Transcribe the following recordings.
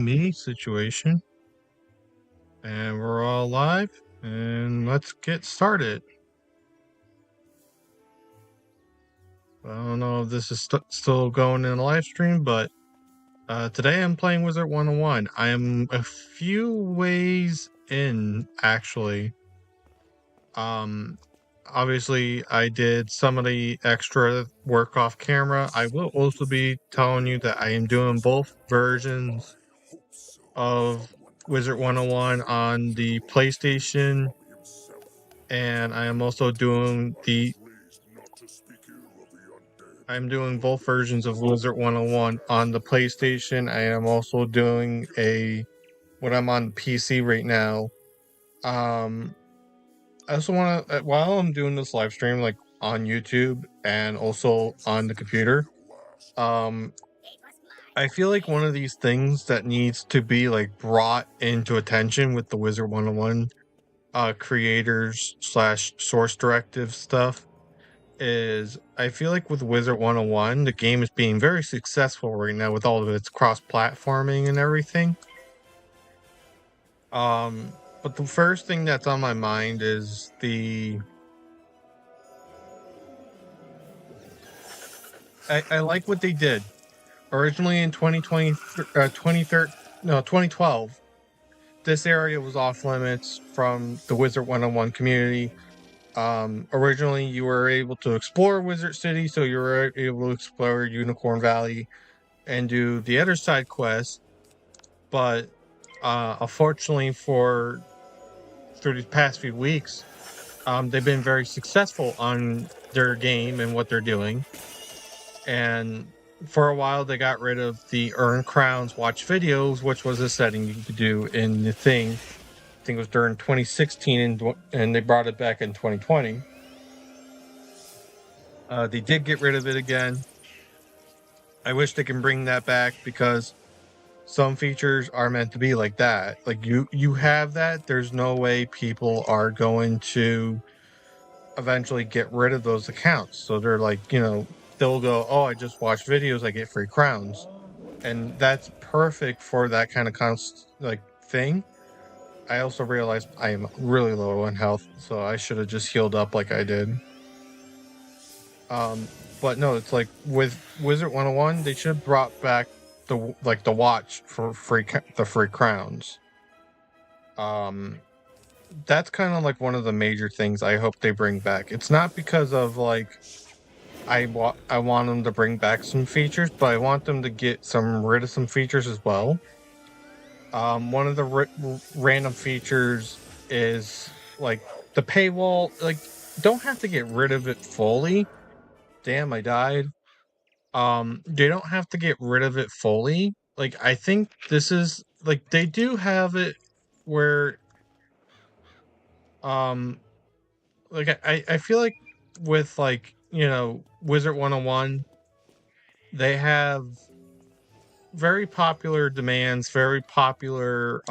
Me situation, and we're all live, and let's get started. I don't know if this is still going in the live stream, but today I'm playing Wizard 101. I am a few ways in, actually. Um, Obviously, I did some of the extra work off camera. I will also be telling you that I am doing both versions of Wizard 101 on the PlayStation, and I am also doing I'm doing both versions of Wizard 101 on the PlayStation. I am also doing when I'm on PC right now. Um, I also want to, while I'm doing this live stream, like on YouTube and also on the computer, um, I feel like one of these things that needs to be like brought into attention with the Wizard 101 creators slash source directive stuff is I feel like with Wizard 101, the game is being very successful right now with all of its cross-platforming and everything. But the first thing that's on my mind is I like what they did. Originally in 2012, this area was off limits from the Wizard 101 community. Originally you were able to explore Wizard City, so you were able to explore Unicorn Valley and do the other side quests, but unfortunately through these past few weeks, they've been very successful on their game and what they're doing, and for a while they got rid of the earn crowns watch videos, which was a setting you could do in the thing. I think it was during 2016, and they brought it back in 2020. They did get rid of it again. I wish they can bring that back, because some features are meant to be like that. Like you have that, there's no way people are going to eventually get rid of those accounts. So they're like, they'll go, oh, I just watch videos, I get free crowns. And that's perfect for that kind of thing. I also realized I am really low on health, so I should have just healed up like I did. But no, it's like with Wizard 101, they should have brought back the watch for the free crowns. That's kind of like one of the major things I hope they bring back. It's not because of like I want them to bring back some features, but I want them to get rid of some features as well. One of the random features is like the paywall. Like, don't have to get rid of it fully. Damn, I died. They don't have to get rid of it fully. Like, I think this is like they do have it where like I feel like with like, Wizard 101, they have very popular demands, very popular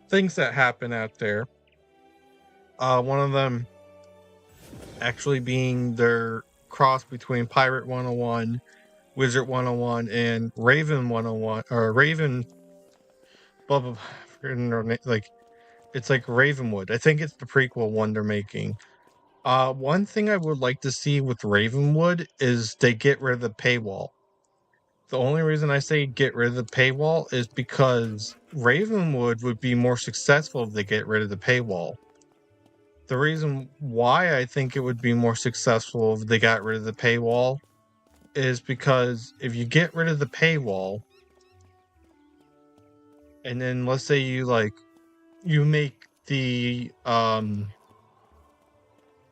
things that happen out there. One of them actually being their cross between Pirate 101, Wizard 101, and Raven 101, or Raven blah blah, like it's like Ravenwood. I think it's the prequel one they're making. One thing I would like to see with Ravenwood is they get rid of the paywall. The only reason I say get rid of the paywall is because Ravenwood would be more successful if they get rid of the paywall. The reason why I think it would be more successful if they got rid of the paywall is because if you get rid of the paywall, and then let's say you make the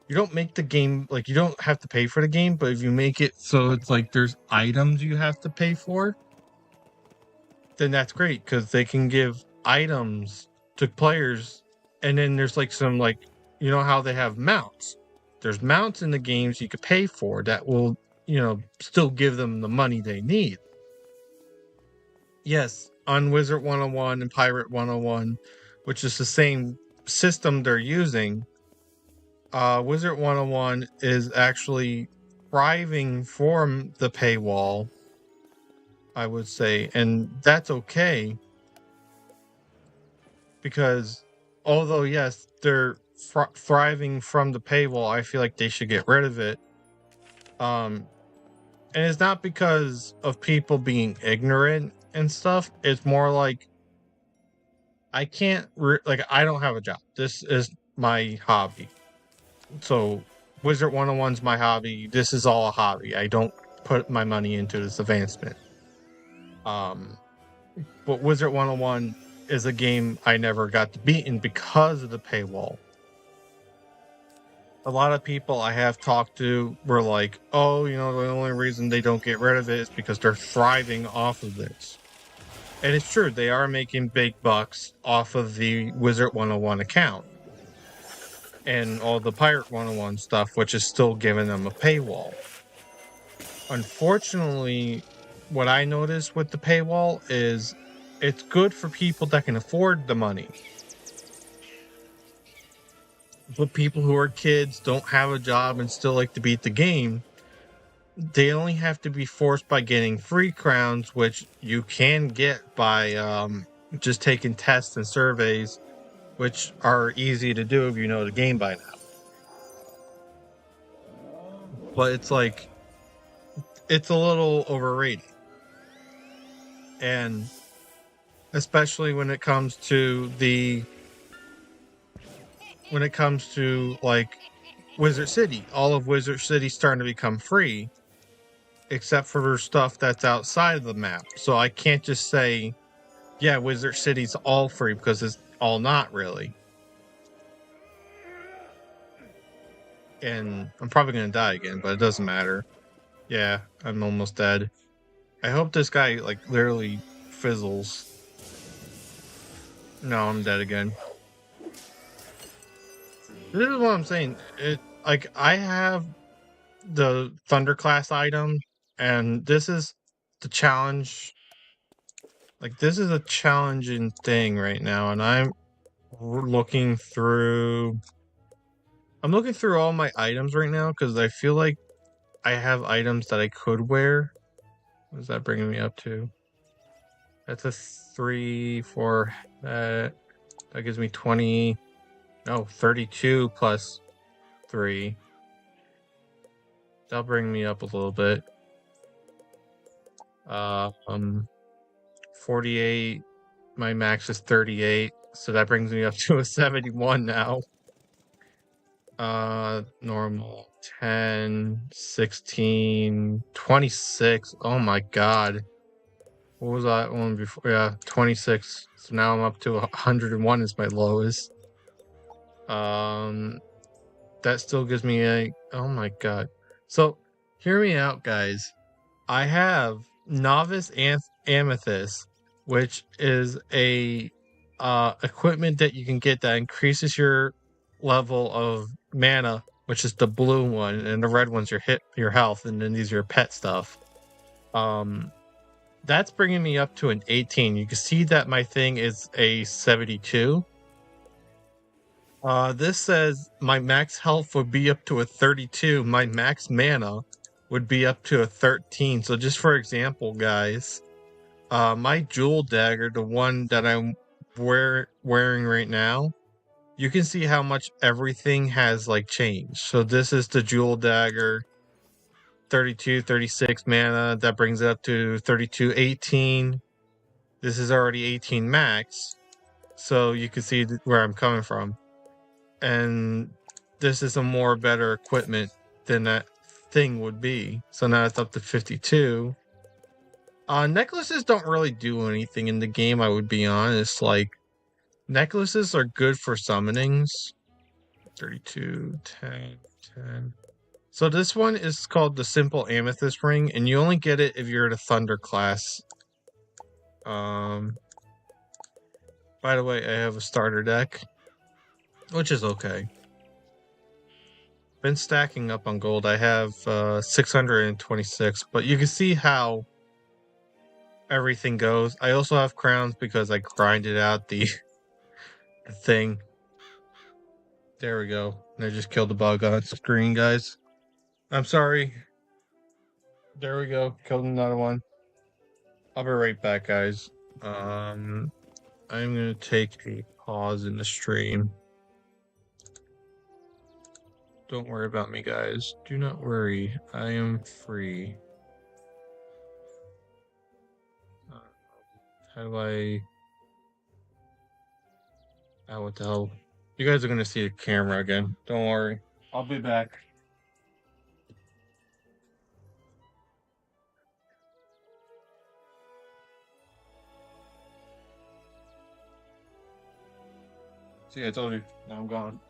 you don't make the game, like, you don't have to pay for the game, but if you make it so it's like there's items you have to pay for, then that's great, because they can give items to players. And then there's like some, like, how they have mounts. There's mounts in the games you could pay for that will, still give them the money they need. Yes, on Wizard 101 and Pirate 101, which is the same system they're using, Wizard 101 is actually thriving from the paywall, I would say, and that's okay because although yes, they're thriving from the paywall, I feel like they should get rid of it. Um, and it's not because of people being ignorant and stuff. It's more like I can't like I don't have a job. This is my hobby. So Wizard 101's my hobby. This is all a hobby. I don't put my money into this advancement. Um, but Wizard 101 is a game I never got to beat in because of the paywall. A lot of people I have talked to were like, oh, you know, the only reason they don't get rid of it is because they're thriving off of this. And it's true, they are making big bucks off of the Wizard 101 account and all the Pirate 101 stuff, which is still giving them a paywall. Unfortunately, what I noticed with the paywall is it's good for people that can afford the money. But people who are kids, don't have a job, and still like to beat the game, they only have to be forced by getting free crowns, which you can get by just taking tests and surveys, which are easy to do if you know the game by now. But it's like, it's a little overrated. And especially when it comes to like Wizard City. All of Wizard City starting to become free, except for stuff that's outside of the map. So I can't just say, yeah, Wizard City's all free, because it's all not really. And I'm probably gonna die again, but it doesn't matter. Yeah, I'm almost dead. I hope this guy like literally fizzles. No, I'm dead again. This is what I'm saying. It like I have the Thunderclass item, and this is the challenge. Like this is a challenging thing right now, and I'm looking through. I'm looking through all my items right now because I feel like I have items that I could wear. What is that bringing me up to? That's a 3, 4. That gives me 20. No, 32 plus 3. That'll bring me up a little bit. 48. My max is 38, so that brings me up to a 71 now. Normal 10, 16, 26. Oh my god. What was that one before? Yeah, 26. So now I'm up to 101 is my lowest. That still gives me a, oh my god. So hear me out, guys. I have Novice Amethyst, which is a equipment that you can get that increases your level of mana, which is the blue one, and the red one's your health, and then these are your pet stuff. That's bringing me up to an 18. You can see that my thing is a 72. This says my max health would be up to a 32. My max mana would be up to a 13. So just for example, guys, my jewel dagger, the one that I'm wearing right now, you can see how much everything has like changed. So this is the jewel dagger, 32, 36 mana. That brings it up to 32, 18. This is already 18 max. So you can see where I'm coming from. And this is a more better equipment than that thing would be. So now it's up to 52. Necklaces don't really do anything in the game, I would be honest. Like, necklaces are good for summonings. 32, 10, 10. So this one is called the Simple Amethyst Ring, and you only get it if you're at a Thunder class. By the way, I have a starter deck, which is okay. Been stacking up on gold. I have 626, but you can see how everything goes. I also have crowns because I grinded out the thing. There we go. And I just killed the bug on screen, guys. I'm sorry. There we go. Killed another one. I'll be right back, guys. I'm gonna take a pause in the stream. Don't worry about me, guys. Do not worry. I am free. How do I... Oh, what the hell? You guys are gonna see a camera again. Don't worry. I'll be back. See, I told you. Now I'm gone.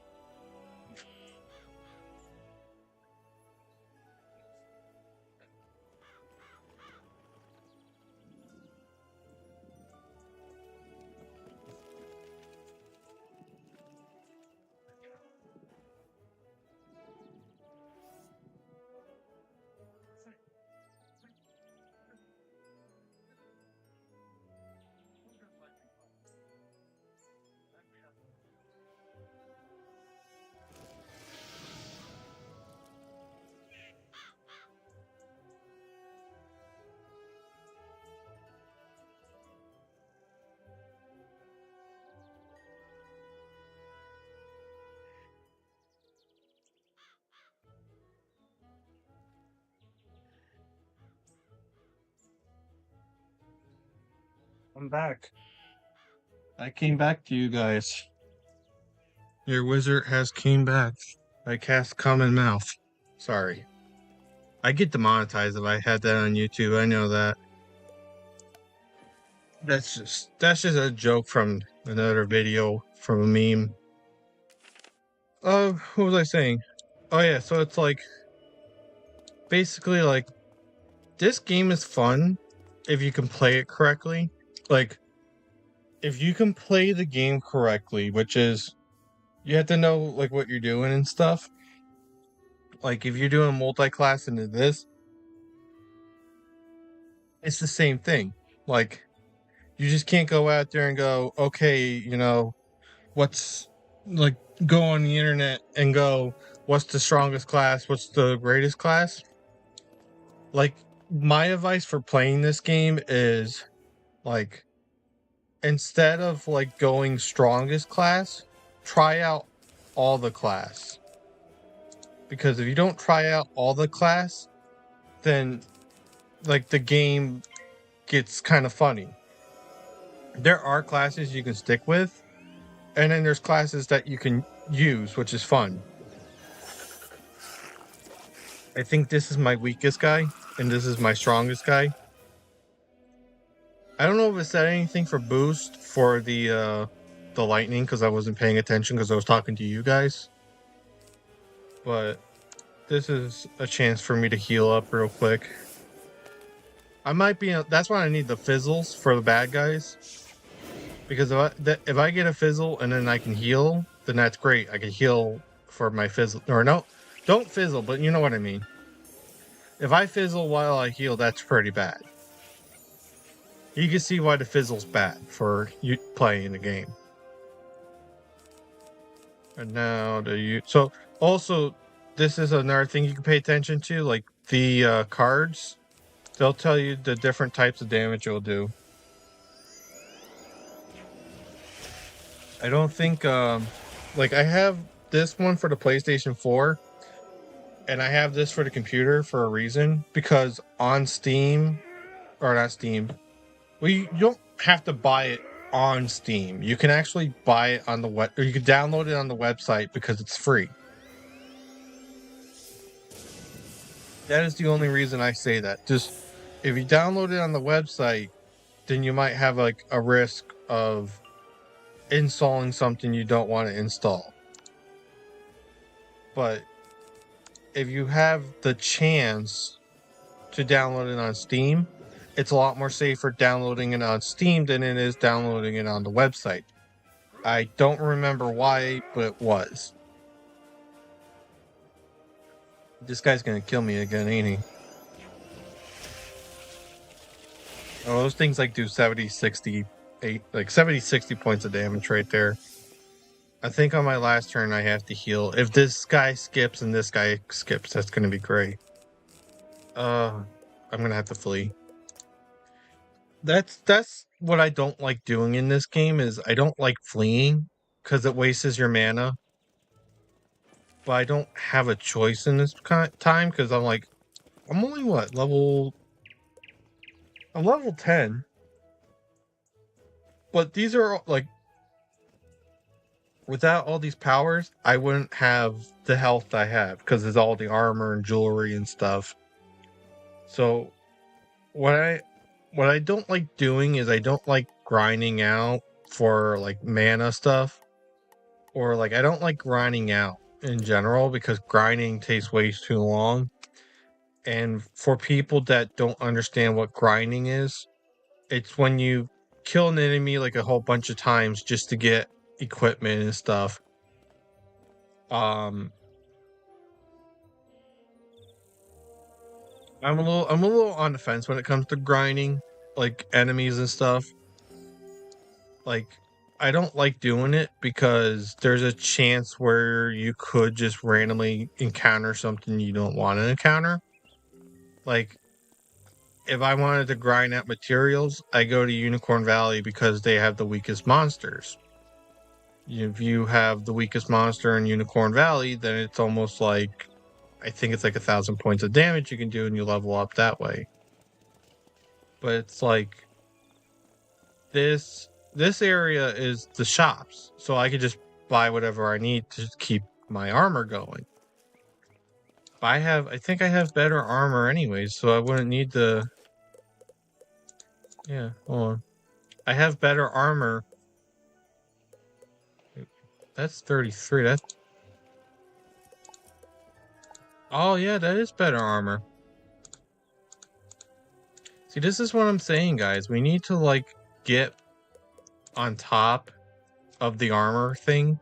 I'm back. I came back to you guys. Your wizard has came back. I cast Common Mouth. Sorry. I get demonetized if I had that on YouTube. I know that. That's just a joke from another video from a meme. What was I saying? Oh yeah, so it's like basically like this game is fun if you can play it correctly. Like if you can play the game correctly, which is you have to know like what you're doing and stuff. Like if you're doing multi-class into this, it's the same thing. Like you just can't go out there and go, okay, you know, what's like go on the internet and go, what's the strongest class? What's the greatest class? Like my advice for playing this game is like instead of like going strongest class, try out all the class. Because if you don't try out all the class, then like the game gets kind of funny. There are classes you can stick with, and then there's classes that you can use, which is fun. I think this is my weakest guy, and this is my strongest guy. I don't know if it said anything for boost for the lightning, because I wasn't paying attention because I was talking to you guys. But this is a chance for me to heal up real quick. I might be... That's why I need the fizzles for the bad guys. Because if I get a fizzle and then I can heal, then that's great. I can heal for my fizzle. Or no, don't fizzle, but you know what I mean. If I fizzle while I heal, that's pretty bad. You can see why the fizzle's bad for you playing the game. And now so also, this is another thing you can pay attention to, like the cards. They'll tell you the different types of damage it'll do. I don't think, like I have this one for the PlayStation 4, and I have this for the computer for a reason, because on Steam, or not Steam, well, you don't have to buy it on Steam. You can actually buy it on the web, or you can download it on the website because it's free. That is the only reason I say that. Just, if you download it on the website, then you might have like a risk of installing something you don't want to install. But if you have the chance to download it on Steam, it's a lot more safer downloading it on Steam than it is downloading it on the website. I don't remember why, but it was. This guy's gonna kill me again, ain't he? Oh, those things like do 70, 60, like 70, 60 points of damage right there. I think on my last turn I have to heal. If this guy skips and this guy skips, that's gonna be great. I'm gonna have to flee. That's what I don't like doing in this game is I don't like fleeing because it wastes your mana. But I don't have a choice in this time because I'm like, I'm only what I'm level 10, but these are like without all these powers, I wouldn't have the health I have because there's all the armor and jewelry and stuff. So what I don't like doing is I don't like grinding out for like mana stuff, or like I don't like grinding out in general because grinding takes way too long. And for people that don't understand what grinding is, it's when you kill an enemy like a whole bunch of times just to get equipment and stuff. Um I'm a little on the fence when it comes to grinding like enemies and stuff. Like I don't like doing it because there's a chance where you could just randomly encounter something you don't want to encounter. Like if I wanted to grind out materials, I go to Unicorn Valley because they have the weakest monsters. If you have the weakest monster in Unicorn Valley, then it's almost like I think it's like 1,000 points of damage you can do and you level up that way. But it's like this area is the shops, so I could just buy whatever I need to keep my armor going. I think I have better armor anyways, so I wouldn't need the. Yeah, hold on. I have better armor. That's 33. That's. Oh yeah, that is better armor. See, this is what I'm saying, guys. We need to like get on top of the armor thing,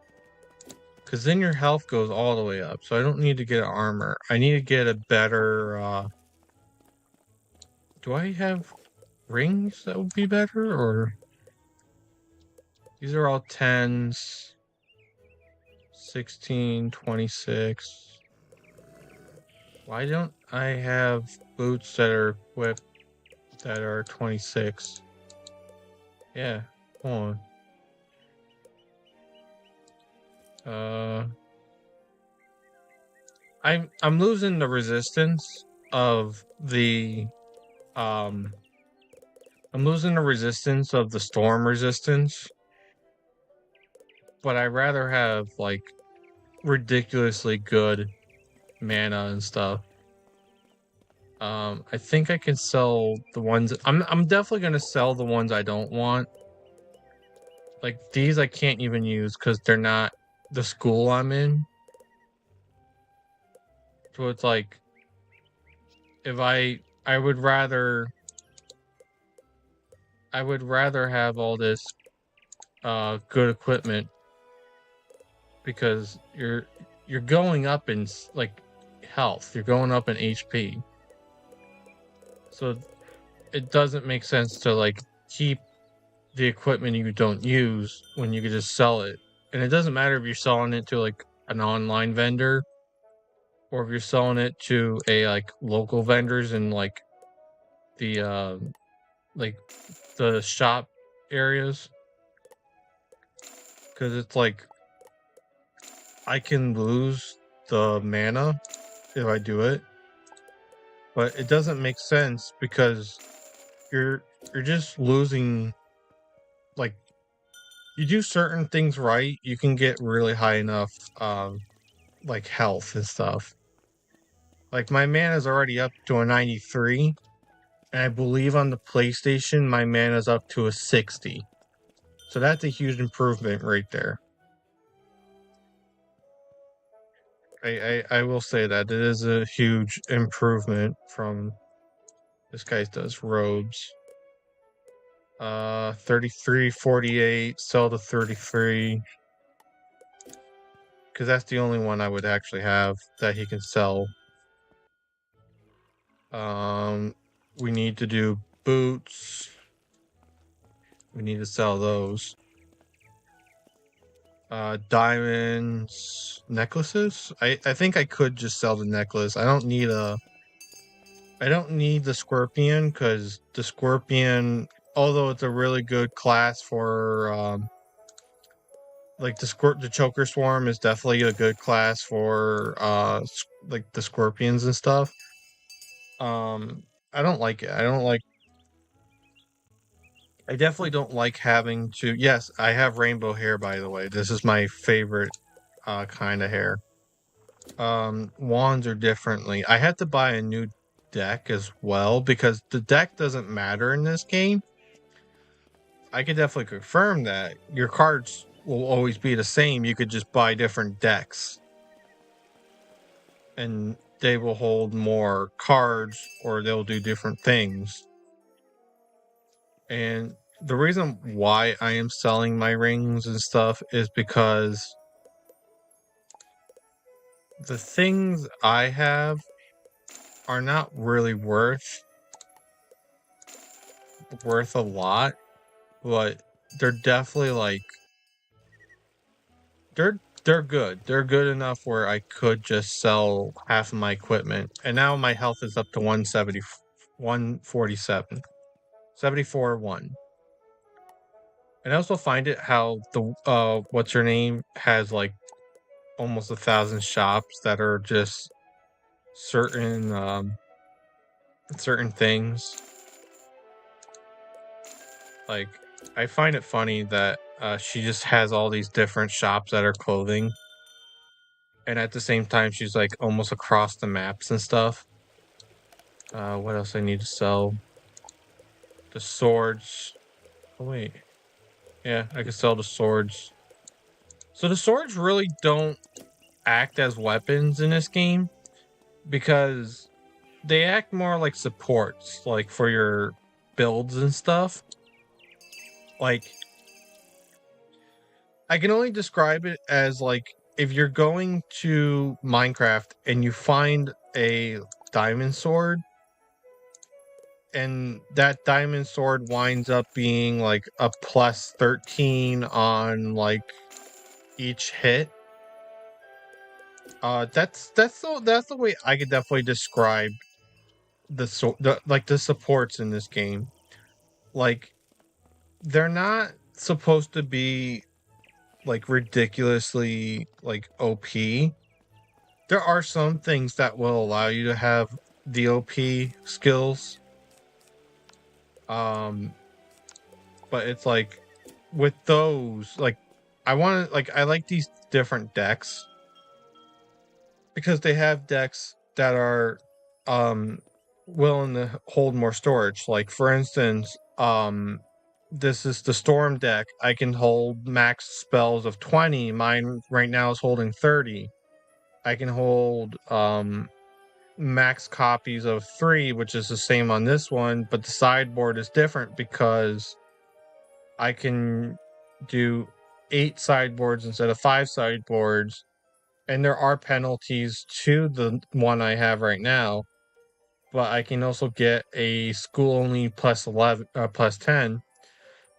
because then your health goes all the way up. So I don't need to get armor. I need to get a better. Do I have rings that would be better, or these are all 10s, 16, 26. Why don't I have boots that are equipped that are 26? Yeah, hold on. I'm losing the resistance of the I'm losing the resistance of the storm resistance, but I rather have like ridiculously good mana and stuff. I think I can sell the ones I'm definitely gonna sell the ones I don't want. Like these I can't even use because they're not the school I'm in. So it's like if I would rather have all this good equipment because you're going up in like health, you're going up in HP. So it doesn't make sense to like keep the equipment you don't use when you could just sell it. And it doesn't matter if you're selling it to like an online vendor or if you're selling it to a like local vendors in like the shop areas, because it's like I can lose the mana if I do it, but it doesn't make sense because you're just losing. Like you do certain things right, you can get really high enough like health and stuff. Like my mana is already up to a 93, and I believe on the PlayStation my mana is up to a 60. So that's a huge improvement right there. I will say that it is a huge improvement from this guy does robes. 33, 48, sell the 33. Because that's the only one I would actually have that he can sell. We need to do boots. We need to sell those. Diamonds, necklaces. I think I could just sell the necklace. I don't need the scorpion because the scorpion although it's a really good class for like the choker swarm is definitely a good class for like the scorpions and stuff. I don't like it. I definitely don't like having to. Yes, I have rainbow hair, by the way. This is my favorite kind of hair. Wands are differently. I had to buy a new deck as well because the deck doesn't matter in this game. I can definitely confirm that your cards will always be the same. You could just buy different decks and they will hold more cards or they'll do different things. And the reason why I am selling my rings and stuff is because the things I have are not really worth a lot, but they're definitely like they're good. They're good enough where I could just sell half of my equipment. And now my health is up to 170 147. 74 1. And I also find it how the what's her name has like almost 1,000 shops that are just certain things. Like I find it funny that she just has all these different shops that are clothing, and at the same time she's like almost across the maps and stuff. What else I need to sell? The swords. Oh wait, yeah, I can sell the swords. So the swords really don't act as weapons in this game because they act more like supports, like for your builds and stuff. Like I can only describe it as like if you're going to Minecraft and you find a diamond sword and that diamond sword winds up being like a plus 13 on like each hit. That's the way I could definitely describe the supports in this game. Like they're not supposed to be like ridiculously like OP. There are some things that will allow you to have the OP skills. Um but it's like with those like I like these different decks because they have decks that are um willing to hold more storage. Like for instance, this is the storm deck. I can hold max spells of 20. Mine right now is holding 30. I can hold max copies of 3, which is the same on this one, but the sideboard is different because I can do 8 sideboards instead of 5 sideboards, and there are penalties to the one I have right now, but I can also get a school only plus 11 plus 10.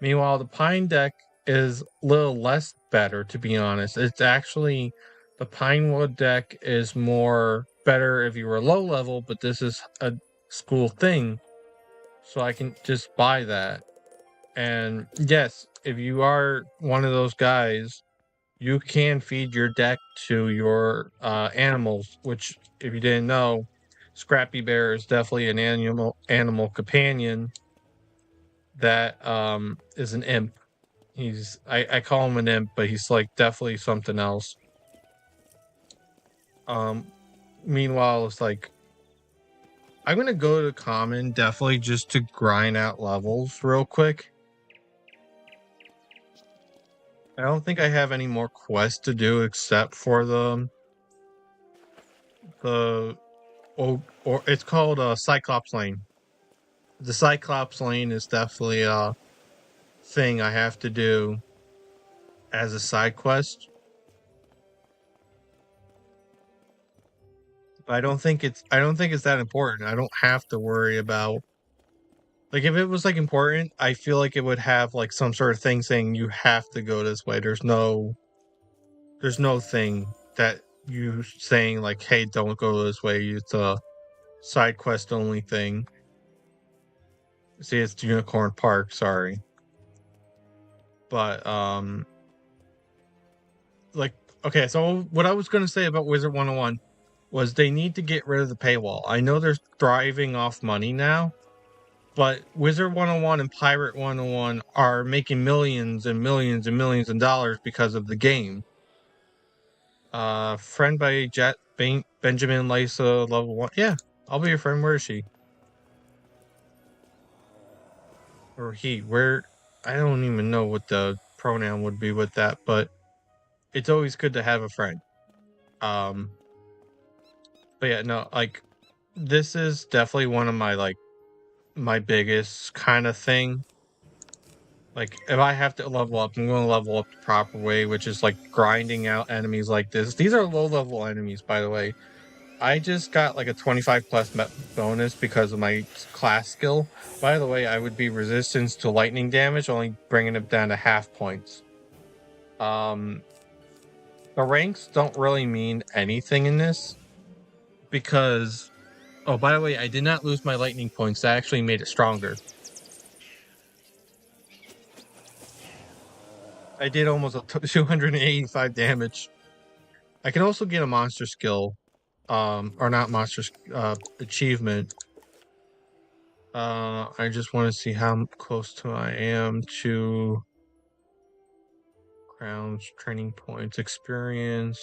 Meanwhile, the Pine deck is a little less better, to be honest. It's actually the Pinewood deck is more better if you were low level, but this is a school thing, so I can just buy that. And yes, if you are one of those guys, you can feed your deck to your animals, which if you didn't know, Scrappy Bear is definitely an animal companion that is an imp. I call him an imp, but he's like definitely something else. Um Meanwhile it's like I'm gonna go to common definitely just to grind out levels real quick. I don't think I have any more quests to do except for the or it's called Cyclops Lane. The Cyclops Lane is definitely a thing I have to do as a side quest. But I don't think it's that important. I don't have to worry about like if it was like important, I feel like it would have like some sort of thing saying you have to go this way. There's no thing that you saying like, hey, don't go this way. It's a side quest only thing. See, it's Unicorn Park, sorry. But, like, okay, so what I was gonna say about Wizard 101 was they need to get rid of the paywall. I know they're thriving off money now, but Wizard 101 and Pirate 101 are making millions and millions and millions of dollars because of the game. Friend by Benjamin Lysa, level 1. Yeah, I'll be your friend. Where is she? Or he? Where? I don't even know what the pronoun would be with that, but it's always good to have a friend. But yeah, no, like, this is definitely one of my, like, my biggest kind of thing. Like, if I have to level up, I'm going to level up the proper way, which is like grinding out enemies like this. These are low level enemies, by the way. I just got like a 25 plus bonus because of my class skill. By the way, I would be resistance to lightning damage, only bringing it down to half points. The ranks don't really mean anything in this because, oh, by the way, I did not lose my lightning points. That actually made it stronger. I did almost 285 damage. I can also get a monster skill, or not monster, achievement. I just want to see how close to I am to crowns, training points, experience.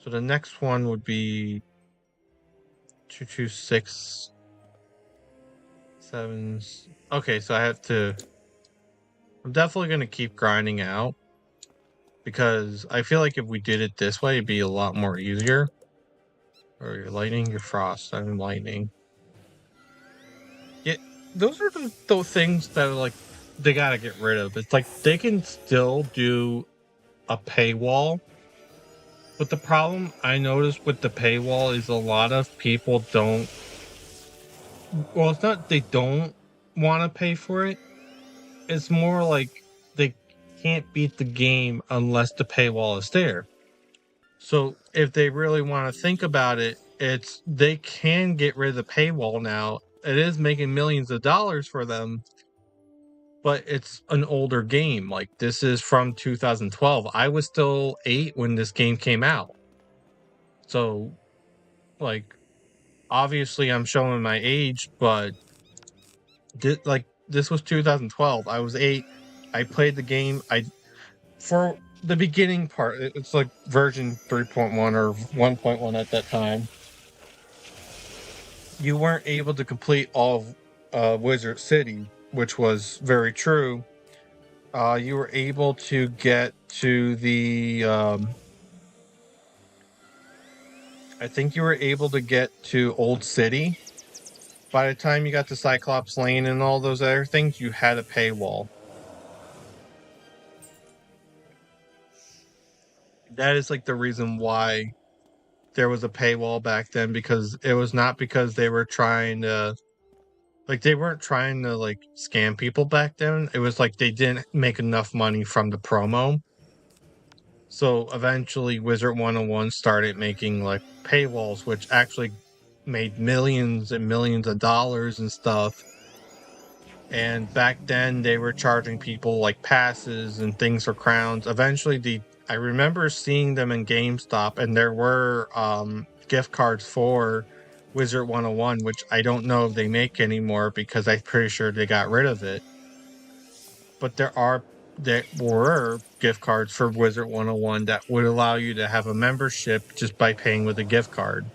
So the next one would be 226.7. Okay, so I have to. I'm definitely gonna keep grinding out because I feel like if we did it this way, it'd be a lot more easier. Or your lightning, your frost. I'm lightning. Yeah, those are the things that are like they gotta get rid of. It's like they can still do a paywall, but the problem I noticed with the paywall is a lot of people don't. Well, it's not they don't want to pay for it. It's more like they can't beat the game unless the paywall is there. So if they really want to think about it, it's they can get rid of the paywall now. It is making millions of dollars for them, but it's an older game. Like, this is from 2012. I was still 8 when this game came out. So, like, obviously I'm showing my age, but this was 2012. I was 8. I played the game. For the beginning part, it's like version 3.1 or 1.1 at that time. You weren't able to complete all of Wizard City, which was very true. You were able to get to the I think you were able to get to Old City. By the time you got to Cyclops Lane and all those other things, you had a paywall. That is like the reason why there was a paywall back then, because it was not because they were trying to they weren't trying to like scam people back then. It was like they didn't make enough money from the promo. So eventually Wizard 101 started making like paywalls, which actually made millions and millions of dollars and stuff. And back then they were charging people like passes and things for crowns. Eventually I remember seeing them in GameStop, and there were gift cards for Wizard 101, which I don't know if they make anymore because I'm pretty sure they got rid of it. But there were gift cards for Wizard 101 that would allow you to have a membership just by paying with a gift card.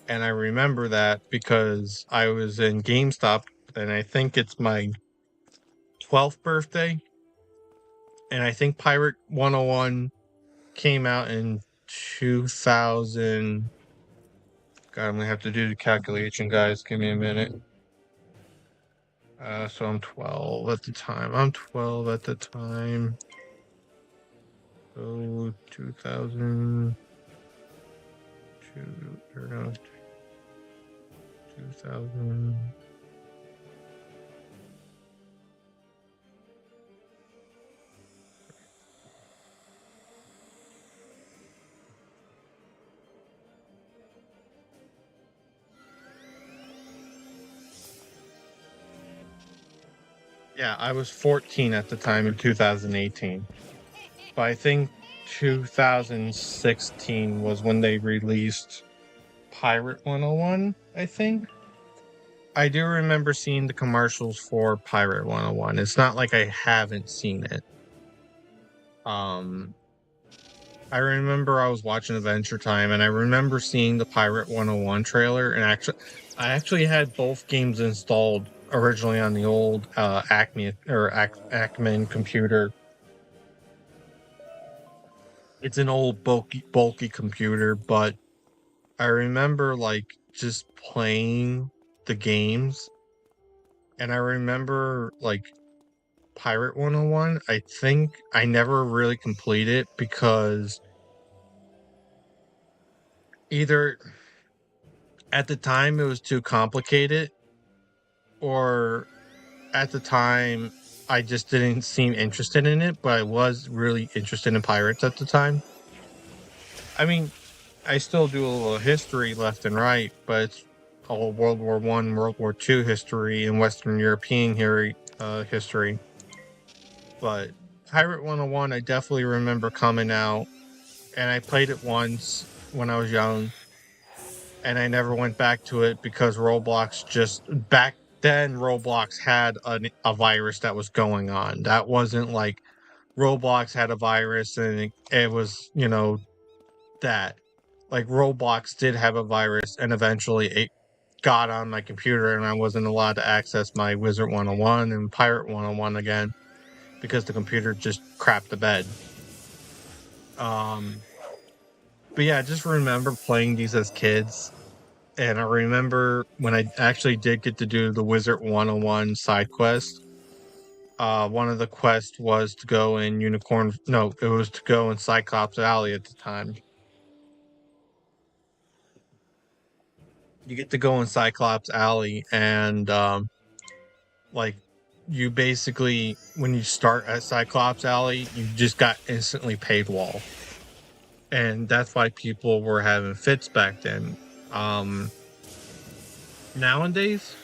And I remember that because I was in GameStop, and I think it's my 12th birthday. And I think Pirate 101 came out in 2000. God, I'm gonna have to do the calculation, guys. Give me a minute. So I'm 12 at the time. So 2000. 2000. Yeah, I was 14 at the time in 2018. But I think 2016 was when they released Pirate 101, I think. I do remember seeing the commercials for Pirate 101. It's not like I haven't seen it. Um, I remember I was watching Adventure Time and I remember seeing the Pirate 101 trailer, and I actually had both games installed originally on the old Acme or Acman computer. It's an old bulky computer, but I remember like just playing the games, and I remember like Pirate 101. I think I never really completed it because either at the time it was too complicated, or at the time I just didn't seem interested in it, but I was really interested in pirates at the time. I mean, I still do a little history left and right, but it's all World War One, World War Two history, and Western European history. But Pirate 101, I definitely remember coming out, and I played it once when I was young, and I never went back to it because Roblox just back then Roblox had a virus that was going on. That wasn't like Roblox had a virus and it was, that. Like Roblox did have a virus and eventually it got on my computer and I wasn't allowed to access my Wizard 101 and Pirate 101 again because the computer just crapped the bed. Um but yeah, I just remember playing these as kids. And I remember when I actually did get to do the Wizard 101 side quest. One of the quests was to go in Unicorn. No, it was to go in Cyclops Alley at the time. You get to go in Cyclops Alley, and like you basically, when you start at Cyclops Alley, you just got instantly paid wall, and that's why people were having fits back then. Um, Nowadays,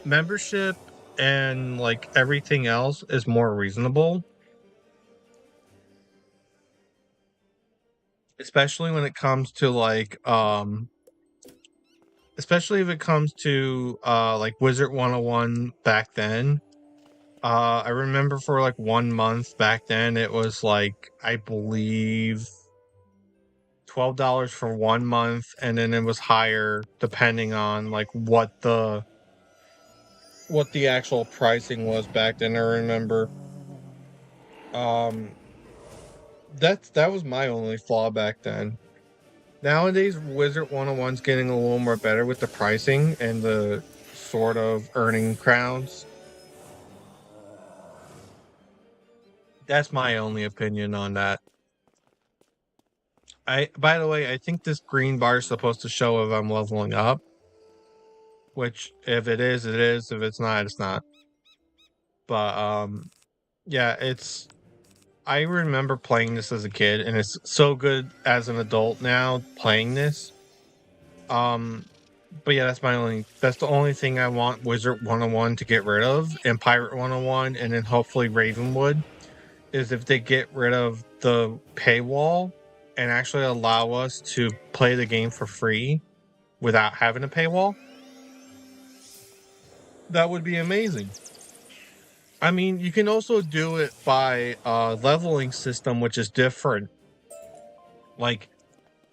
membership and like everything else is more reasonable, especially when it comes to especially if it comes to like Wizard 101 back then. I remember for like 1 month back then it was like I believe $12 for 1 month, and then it was higher depending on like what the actual pricing was back then. I remember um that was my only flaw back then. Nowadays, Wizard 101's getting a little more better with the pricing and the sort of earning crowns. That's my only opinion on that. By the way, I think this green bar is supposed to show if I'm leveling up, which if it is, it is. If it's not, it's not. But yeah, I remember playing this as a kid, and it's so good as an adult now playing this. Um, but yeah, that's the only thing I want Wizard 101 to get rid of, and Pirate 101, and then hopefully Ravenwood, is if they get rid of the paywall and actually allow us to play the game for free without having a paywall. That would be amazing. I mean, you can also do it by leveling system, which is different. Like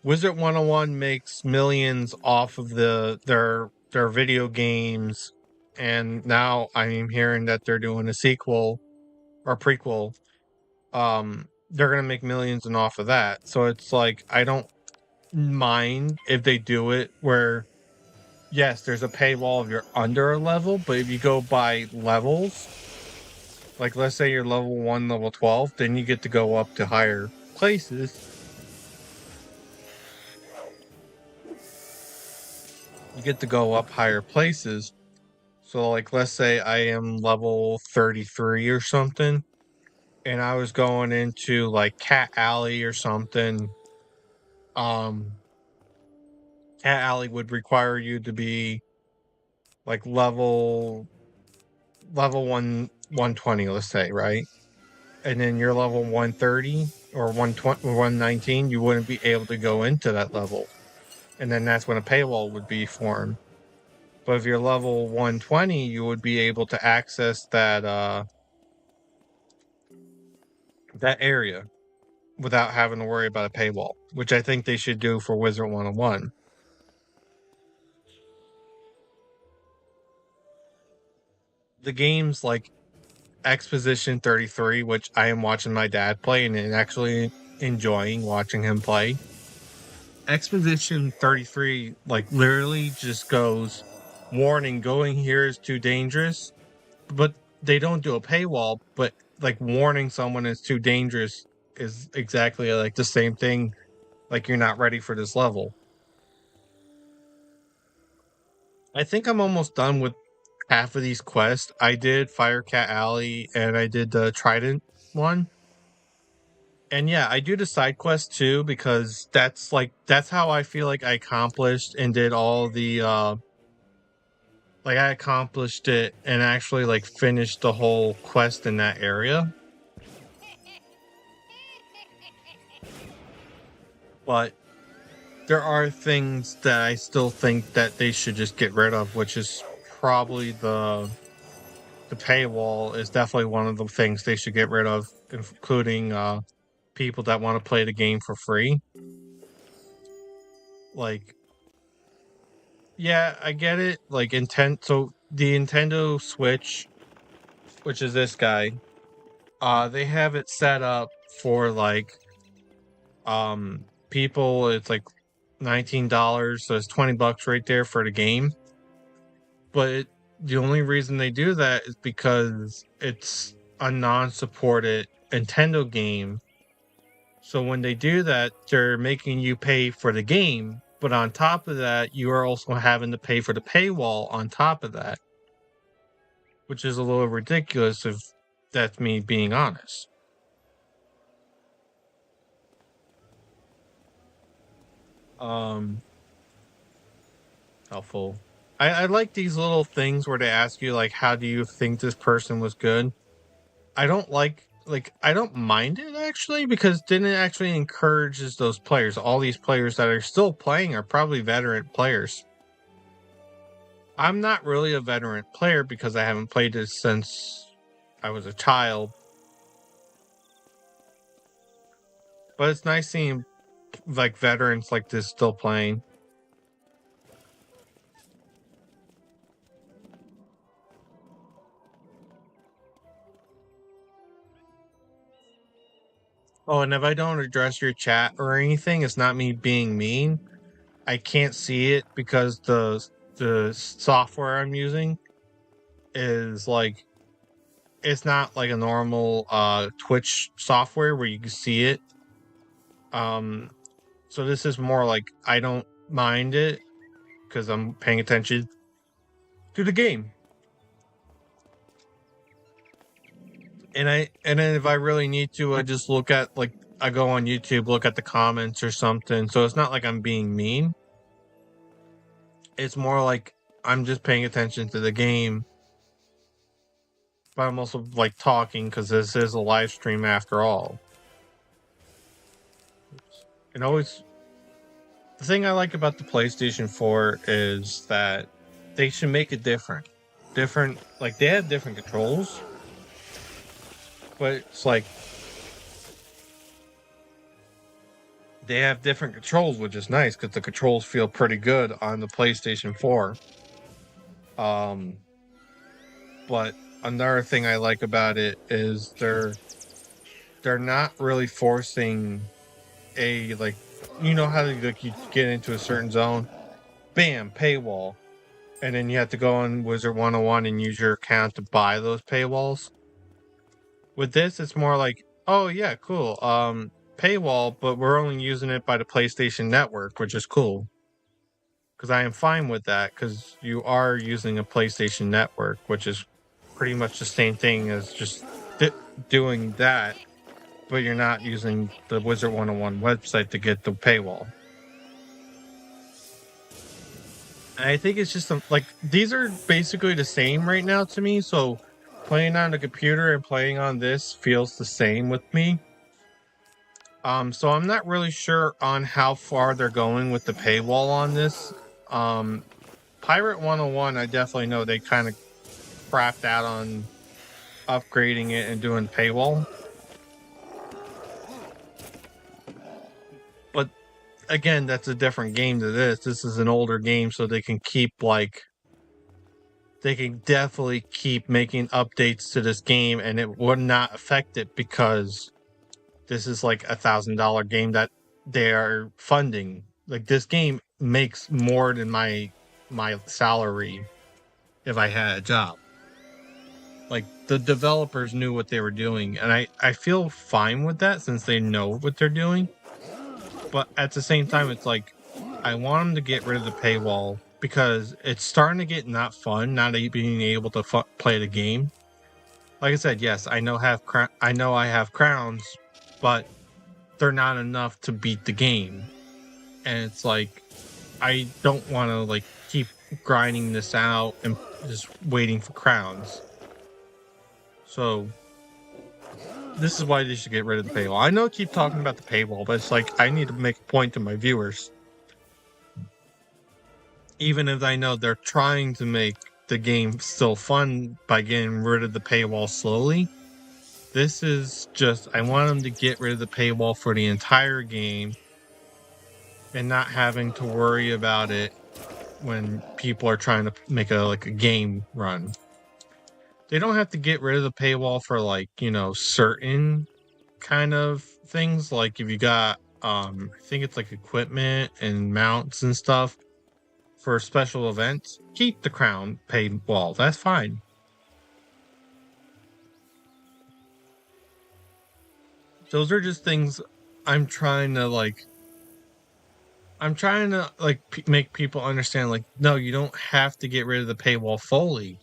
Wizard 101 makes millions off of their video games, and now I'm hearing that they're doing a sequel or prequel. They're gonna make millions and off of that. So it's like I don't mind if they do it where yes, there's a paywall if you're under a level, but if you go by levels, like let's say you're level 1, level 12, then you get to go up to higher places. You get to go up higher places. So like let's say I am level 33 or something, and I was going into like Cat Alley or something. Um Cat Alley would require you to be like level level 120, let's say, right? And then you're level 130 or 120 or 119, you wouldn't be able to go into that level. And then that's when a paywall would be formed. But if you're level 120, you would be able to access that that area without having to worry about a paywall, which I think they should do for Wizard 101. The games like Exposition 33, which I am watching my dad play and actually enjoying watching him play. Exposition 33, like, literally just goes, warning, going here is too dangerous. But they don't do a paywall, but like warning someone is too dangerous is exactly like the same thing. Like, you're not ready for this level. I think I'm almost done with half of these quests. I did Firecat Alley and I did the Trident one. And yeah, I do the side quest too because that's how I feel like I accomplished and did all the like I accomplished it and actually like finished the whole quest in that area. But there are things that I still think that they should just get rid of, which is probably the paywall is definitely one of the things they should get rid of, including people that want to play the game for free. Like, yeah, I get it. Like, so the Nintendo Switch, which is this guy, they have it set up for like people. It's like $19, so it's $20 right there for the game. But the only reason they do that is because it's a non-supported Nintendo game. So when they do that, they're making you pay for the game, but on top of that, you are also having to pay for the paywall on top of that, which is a little ridiculous if that's me being honest. Helpful. I like these little things where they ask you like, how do you think this person was good? I don't I don't mind it actually because then it actually encourages those players. All these players that are still playing are probably veteran players. I'm not really a veteran player because I haven't played this since I was a child. But it's nice seeing like veterans like this still playing. Oh, and if I don't address your chat or anything, it's not me being mean. I can't see it because the software I'm using is like it's not like a normal Twitch software where you can see it. So this is more like I don't mind it because I'm paying attention to the game. And then if I really need to, I just look at like I go on YouTube, look at the comments or something. So it's not like I'm being mean. It's more like I'm just paying attention to the game. But I'm also like talking because this is a live stream after all. And always, the thing I like about the PlayStation 4 is that they should make it different. Like they have different controls, but it's like they have different controls, which is nice because the controls feel pretty good on the PlayStation 4. But another thing I like about it is they're not really forcing a like, you know how like you get into a certain zone, bam, paywall, and then you have to go on Wizard 101 and use your account to buy those paywalls. With this, it's more like, oh yeah, cool, paywall, but we're only using it by the PlayStation Network, which is cool. Because I am fine with that, because you are using a PlayStation Network, which is pretty much the same thing as just doing that, but you're not using the Wizard 101 website to get the paywall. And I think it's just like these are basically the same right now to me, so playing on the computer and playing on this feels the same with me. So I'm not really sure on how far they're going with the paywall on this. Pirate 101, I definitely know they kind of crapped out on upgrading it and doing paywall. But again, that's a different game to this. This is an older game, so they can definitely keep making updates to this game, and it would not affect it because this is like $1,000 game that they are funding. Like, this game makes more than my salary if I had a job. Like, the developers knew what they were doing, and I feel fine with that since they know what they're doing. But at the same time, it's like, I want them to get rid of the paywall because it's starting to get not fun, not being able to play the game. Like I said, yes, I know I have crowns, but they're not enough to beat the game. And it's like, I don't want to like keep grinding this out and just waiting for crowns. So this is why they should get rid of the paywall. I know I keep talking about the paywall, but it's like, I need to make a point to my viewers. Even if I know they're trying to make the game still fun by getting rid of the paywall slowly, this is just, I want them to get rid of the paywall for the entire game and not having to worry about it when people are trying to make a game run. They don't have to get rid of the paywall for certain kind of things. Like if you got I think it's like equipment and mounts and stuff for special events, keep the crown paywall. That's fine. Those are just things I'm trying to make people understand, like, no, you don't have to get rid of the paywall fully.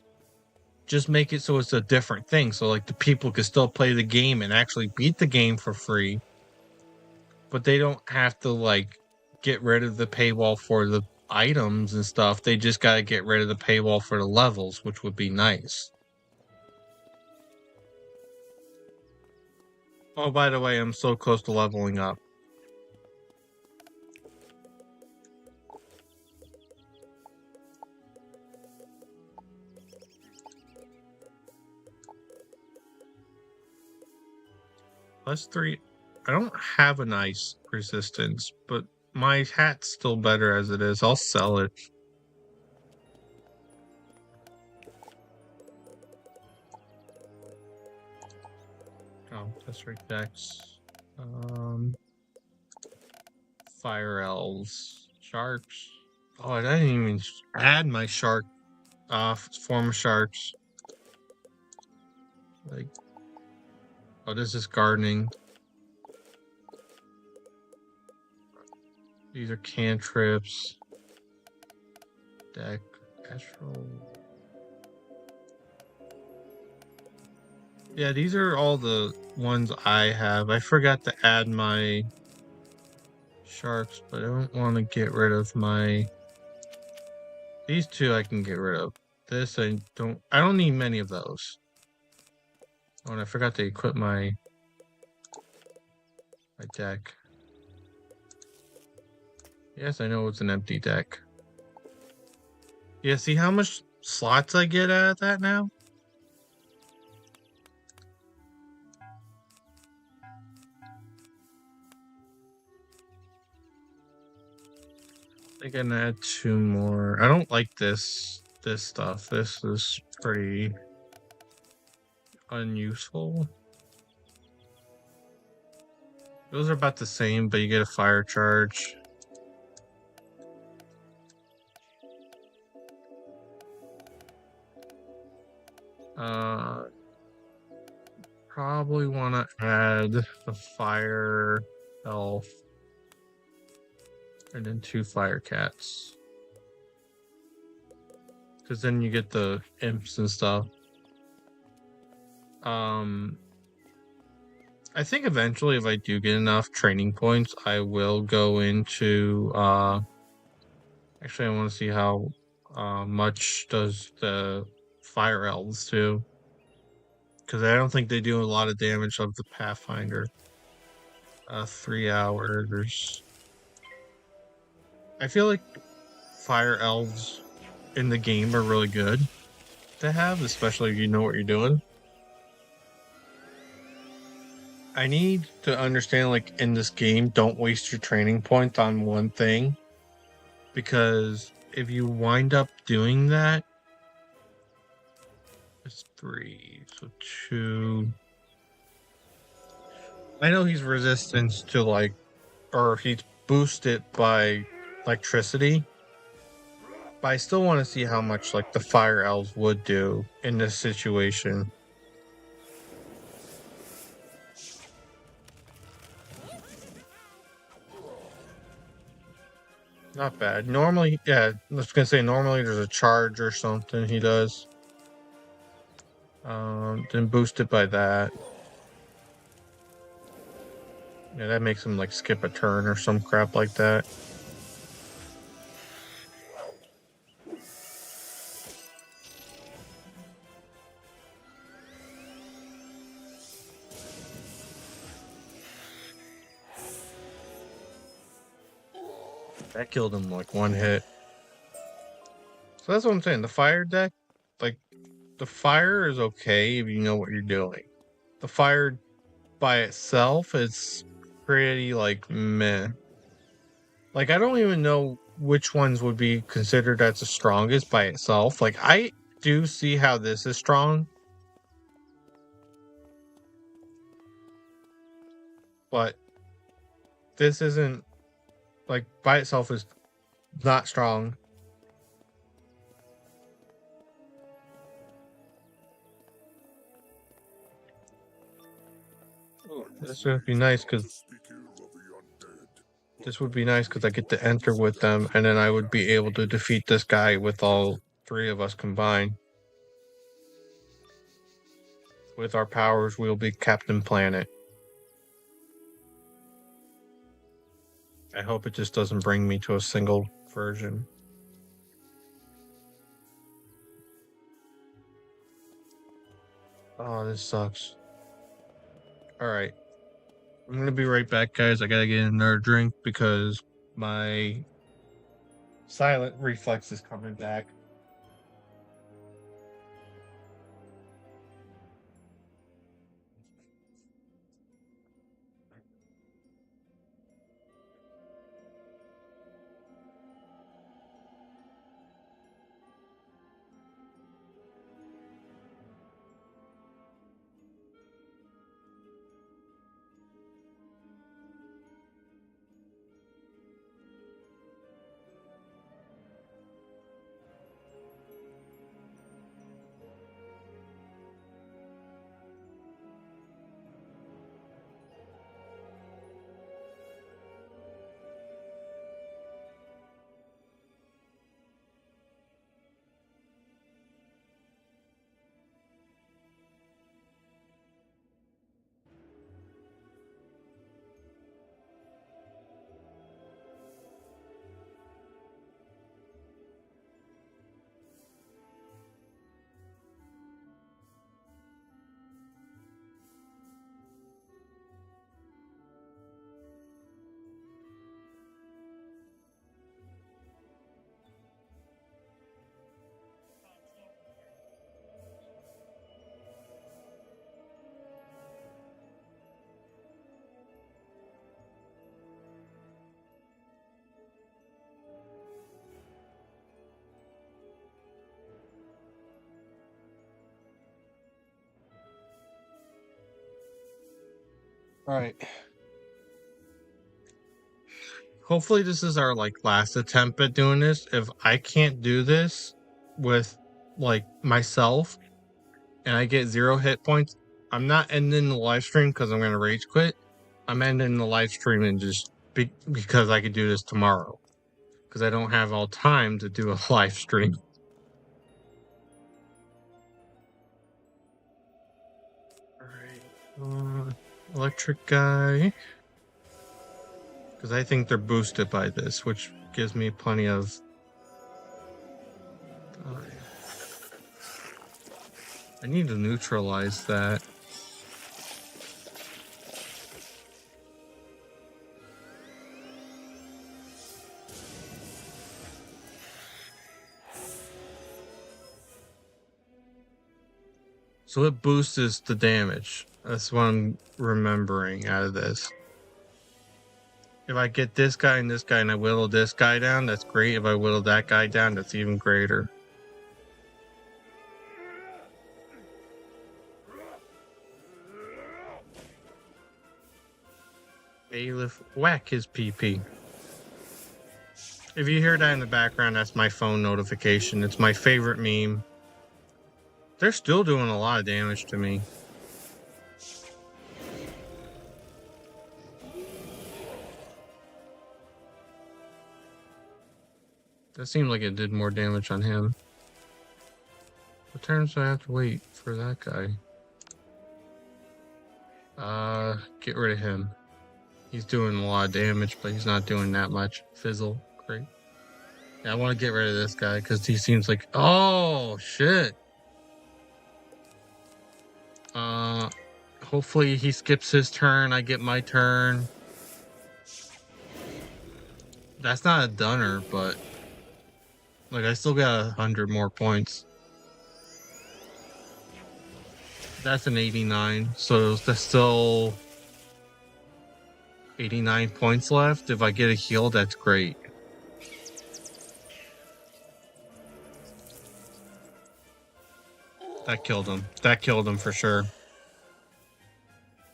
Just make it so it's a different thing. So like the people can still play the game and actually beat the game for free. But they don't have to get rid of the paywall for the items and stuff. They just gotta get rid of the paywall for the levels, which would be nice. Oh, by the way, I'm so close to leveling up. +3. I don't have an ice resistance, but my hat's still better as it is. I'll sell it. Oh, that's right, Dex. Fire elves. Sharks. Oh, I didn't even add my shark form of sharks. Oh, this is gardening. These are cantrips. Deck, astral. Yeah, these are all the ones I have. I forgot to add my sharks, but I don't want to get rid of my... These two I can get rid of. This I don't need many of those. Oh, and I forgot to equip my deck. Yes, I know it's an empty deck. Yeah, see how much slots I get out of that now? I can add 2 more. I don't like this stuff. This is pretty unuseful. Those are about the same, but you get a fire charge. Probably want to add the fire elf and then 2 fire cats, because then you get the imps and stuff. I think eventually, if I do get enough training points, I will go into actually I want to see how much does the fire elves do. because I don't think they do a lot of damage of the Pathfinder. 3 hours. I feel like fire elves in the game are really good to have, especially if you know what you're doing. I need to understand, like, in this game, don't waste your training points on one thing, because if you wind up doing that, it's 3, so 2. I know he's resistant to, like, or he's boosted by electricity, but I still want to see how much, like, the fire elves would do in this situation. Not bad. Normally, yeah, I was gonna say normally there's a charge or something he does. Then boosted by that. Yeah, that makes him like skip a turn or some crap like that. That killed him like one hit. So that's what I'm saying. The fire deck, like, the fire is okay if you know what you're doing. The fire by itself is pretty like meh. Like, I don't even know which ones would be considered as the strongest by itself. Like, I do see how this is strong, but this isn't, like, by itself is not strong. Ooh, this would be nice because I get to enter with them, and then I would be able to defeat this guy with all 3 of us combined. With our powers, we'll be Captain Planet. I hope it just doesn't bring me to a single version. Oh, this sucks. Alright. I'm gonna be right back, guys. I gotta get another drink because my silent reflex is coming back. Alright. Hopefully this is our like last attempt at doing this. If I can't do this with like myself and I get 0 hit points, I'm not ending the live stream because I'm gonna rage quit. I'm ending the live stream and just because I could do this tomorrow. Because I don't have all time to do a live stream. Alright. Electric guy. Because I think they're boosted by this, which gives me plenty of... I need to neutralize that. So it boosts the damage. That's what I'm remembering out of this. If I get this guy and I whittle this guy down, that's great. If I whittle that guy down, that's even greater. Bailiff, whack his PP. If you hear that in the background, that's my phone notification. It's my favorite meme. They're still doing a lot of damage to me. That seemed like it did more damage on him. What turns do I have to wait for that guy? Get rid of him. He's doing a lot of damage, but he's not doing that much. Fizzle, great. Yeah, I want to get rid of this guy because he seems like, oh shit. Hopefully he skips his turn. I get my turn. That's not a dunner, but like I still got 100 more points. That's an 89, so there's still 89 points left. If I get a heal, that's great. That killed him. That killed him for sure.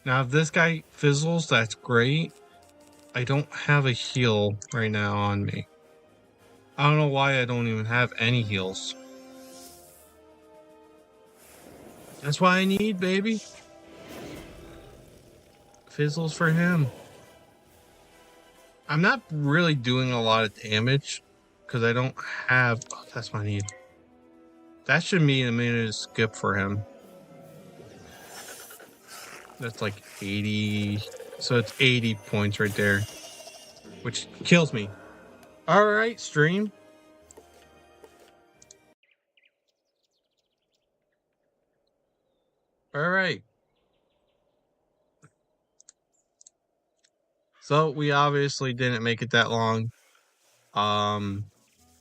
Now, if this guy fizzles, that's great. I don't have a heal right now on me. I don't know why I don't even have any heals. That's why I need, baby. Fizzles for him. I'm not really doing a lot of damage because I don't have... Oh, that's my need. That should mean a minute skip for him. That's like 80. So it's 80 points right there, which kills me. All right, stream. All right. So we obviously didn't make it that long.